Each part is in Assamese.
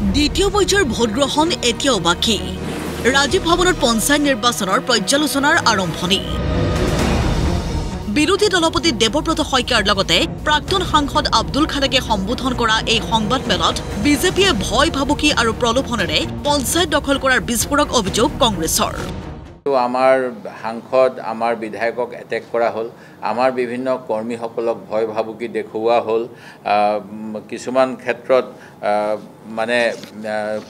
দ্বিতীয় পৰ্যায়ৰ ভোটগ্ৰহণ এতিয়াও বাকী ৰাজীৱ ভৱনত পঞ্চায়ত নিৰ্বাচনৰ পৰ্যালোচনাৰ আৰম্ভণি বিৰোধী দলপতি দেৱব্ৰত শইকীয়াৰ লগতে প্ৰাক্তন সাংসদ আব্দুল খালেকে সম্বোধন কৰা এই সংবাদ মেলত বিজেপিয়ে ভয় ভাবুকি আৰু প্ৰলোভনেৰে পঞ্চায়ত দখল কৰাৰ বিস্ফোৰক অভিযোগ কংগ্ৰেছৰ আমাৰ সাংসদ আমাৰ বিধায়কক এটেক কৰা হ'ল আমাৰ বিভিন্ন কৰ্মীসকলক ভয় ভাবুকি দেখুওৱা হ'ল কিছুমান ক্ষেত্ৰত মানে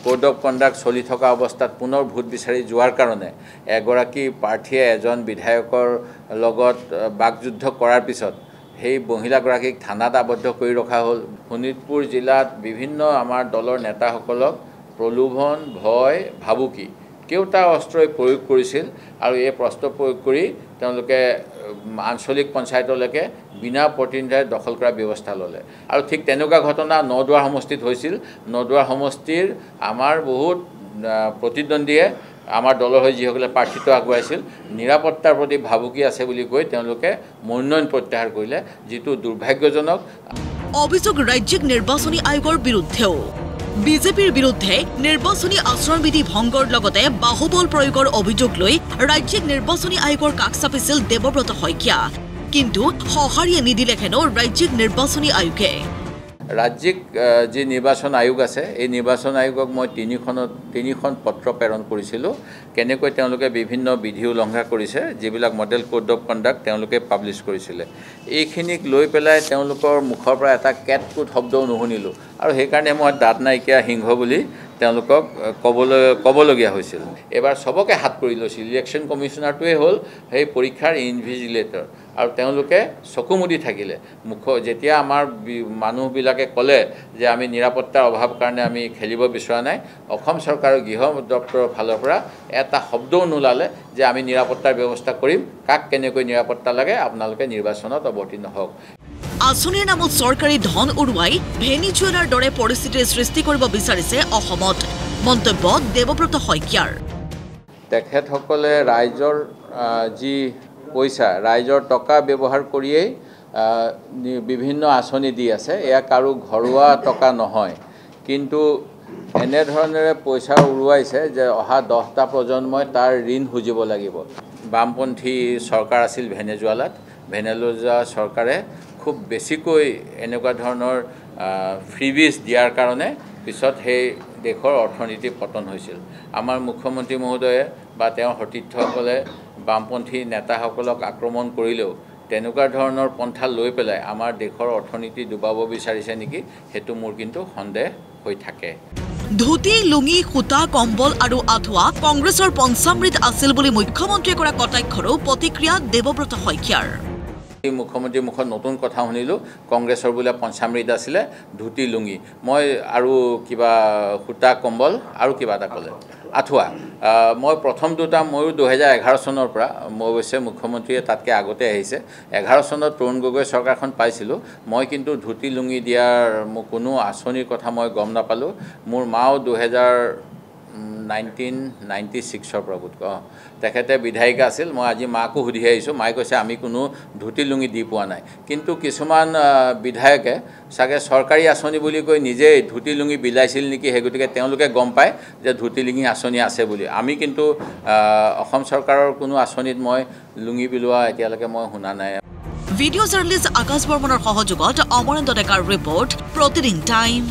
কোড অফ কণ্ডাক্ট চলি থকা অৱস্থাত পুনৰ ভোট বিচাৰি যোৱাৰ কাৰণে এগৰাকী প্ৰাৰ্থীয়ে এজন বিধায়কৰ লগত বাকযুদ্ধ কৰাৰ পিছত সেই মহিলাগৰাকীক থানাত আবদ্ধ কৰি ৰখা হ'ল শোণিতপুৰ জিলাত বিভিন্ন আমাৰ দলৰ নেতাসকলক প্ৰলোভন ভয় ভাবুকি কেউটা অস্ত্ৰই প্ৰয়োগ কৰিছিল আৰু এই প্ৰস্ত্ৰ প্ৰয়োগ কৰি তেওঁলোকে আঞ্চলিক পঞ্চায়তলৈকে বিনা প্ৰতিনিধিৰে দখল কৰাৰ ব্যৱস্থা ল'লে আৰু ঠিক তেনেকুৱা ঘটনা নদুৱাৰ সমষ্টিত হৈছিল নদুৱাৰ সমষ্টিৰ আমাৰ বহুত প্ৰতিদ্বন্দ্বীয়ে আমাৰ দলৰ হৈ যিসকলে প্ৰাৰ্থিত্ব আগুৱাইছিল নিৰাপত্তাৰ প্ৰতি ভাবুকি আছে বুলি কৈ তেওঁলোকে মনোনয়ন প্ৰত্যাহাৰ কৰিলে যিটো দুৰ্ভাগ্যজনক অভিযোগ ৰাজ্যিক নিৰ্বাচনী আয়োগৰ বিৰুদ্ধেও বিজেপিৰ বিৰুদ্ধে নিৰ্বাচনী আচৰণবিধি ভংগৰ লগতে বাহুবল প্ৰয়োগৰ অভিযোগ লৈ ৰাজ্যিক নিৰ্বাচনী আয়োগৰ কাষ চাপিছিল দেৱব্ৰত শইকীয়া কিন্তু সঁহাৰিয়ে নিদিলে হেনো ৰাজ্যিক নিৰ্বাচনী আয়োগে ৰাজ্যিক যি নিৰ্বাচন আয়োগ আছে এই নিৰ্বাচন আয়োগক মই তিনিখন পত্ৰ প্ৰেৰণ কৰিছিলোঁ কেনেকৈ তেওঁলোকে বিভিন্ন বিধি উলংঘা কৰিছে যিবিলাক মডেল কোড অফ কণ্ডাক্ট তেওঁলোকে পাব্লিছ কৰিছিলে এইখিনিক লৈ পেলাই তেওঁলোকৰ মুখৰ পৰা এটা কেটকুট শব্দও নুশুনিলোঁ আৰু সেইকাৰণে মই দাঁত নাইকিয়া সিংহ বুলি তেওঁলোকক ক'বলগীয়া হৈছিল এবাৰ সবকে হাত কৰি লৈছিল ইলেকশ্যন কমিশ্যনাৰটোৱে হ'ল সেই পৰীক্ষাৰ ইনভিজিলেটৰ আৰু তেওঁলোকে চকুমুদি থাকিলে যেতিয়া আমাৰ মানুহবিলাকে ক'লে যে আমি নিৰাপত্তাৰ অভাৱ কাৰণে আমি খেলিব বিচৰা নাই অসম চৰকাৰৰ গৃহ দপ্তৰৰ ফালৰ পৰা এটা শব্দও নোলালে যে আমি নিৰাপত্তাৰ ব্যৱস্থা কৰিম কাক কেনেকৈ নিৰাপত্তা লাগে আপোনালোকে নিৰ্বাচনত অৱতীৰ্ণ হওক আঁচনিৰ নামত চৰকাৰী ধন উৰুৱাই ভেনিজুৱেলাৰ দৰে পৰিস্থিতিৰ সৃষ্টি কৰিব বিচাৰিছে অসমত মন্তব্য দেৱব্ৰত শইকীয়াৰ তেখেতসকলে ৰাইজৰ যি পইচা ৰাইজৰ টকা ব্যৱহাৰ কৰিয়েই বিভিন্ন আঁচনি দি আছে এয়া কাৰো ঘৰুৱা টকা নহয় কিন্তু এনেধৰণেৰে পইচা উৰুৱাইছে যে অহা 10টা প্ৰজন্মই তাৰ ঋণ খুজিব লাগিব বামপন্থী চৰকাৰ আছিল ভেনেজুৱেলা চৰকাৰে খুব বেছিকৈ এনেকুৱা ধৰণৰ ফ্ৰীবিজ দিয়াৰ কাৰণে পিছত সেই দেশৰ অৰ্থনীতি পতন হৈছিল আমাৰ মুখ্যমন্ত্ৰী মহোদয়ে বা তেওঁৰ সতীৰ্থসকলে বামপন্থী নেতাসকলক আক্ৰমণ কৰিলেও তেনেকুৱা ধৰণৰ পন্থা লৈ পেলাই আমাৰ দেশৰ অৰ্থনীতি ডুবাব বিচাৰিছে নেকি সেইটো মোৰ কিন্তু সন্দেহ হৈ থাকে ধুতি লুঙি সূতা কম্বল আৰু আঠুৱা কংগ্ৰেছৰ পঞ্চামৃত আছিল বুলি মুখ্যমন্ত্ৰীয়ে কৰা কটাক্ষৰো প্ৰতিক্ৰিয়া দেৱব্ৰত শইকীয়াৰ মুখ্যমন্ত্ৰীৰ মুখত নতুন কথা শুনিলোঁ কংগ্ৰেছৰ বোলে পঞ্চামৃত আছিলে ধুতি লুঙি মই আৰু কিবা সূতা কম্বল আৰু কিবা এটা ক'লে আঠুৱা মই প্ৰথম দুটা ময়ো 2011 চনৰ পৰা মই অৱশ্যে মুখ্যমন্ত্ৰীয়ে তাতকৈ আগতে আহিছে 11 চনত তৰুণ গগৈ চৰকাৰখন পাইছিলোঁ মই কিন্তু ধুতি লুঙি দিয়াৰ মোৰ কোনো আঁচনিৰ কথা মই গম নাপালোঁ মোৰ মাও 1996 পৰা বোধ তেখেতে বিধায়িকা আছিল মই আজি মাকো সুধি আহিছোঁ মায়ে কৈছে আমি কোনো ধুতি লুঙি দি পোৱা নাই কিন্তু কিছুমান বিধায়কে চাগে চৰকাৰী আঁচনি বুলি কৈ নিজেই ধুতি লুঙি বিলাইছিল নেকি সেই গতিকে তেওঁলোকে গম পায় যে ধুতি লুঙি আঁচনি আছে বুলি আমি কিন্তু অসম চৰকাৰৰ কোনো আঁচনিত মই লুঙি বিলোৱা এতিয়ালৈকে মই শুনা নাই ভিডিঅ' জাৰ্নেলিষ্ট আকাশ বৰ্মনৰ সহযোগত অমৰেন্দ্ৰ ডেকাৰ ৰিপৰ্ট প্ৰতিদিন টাইম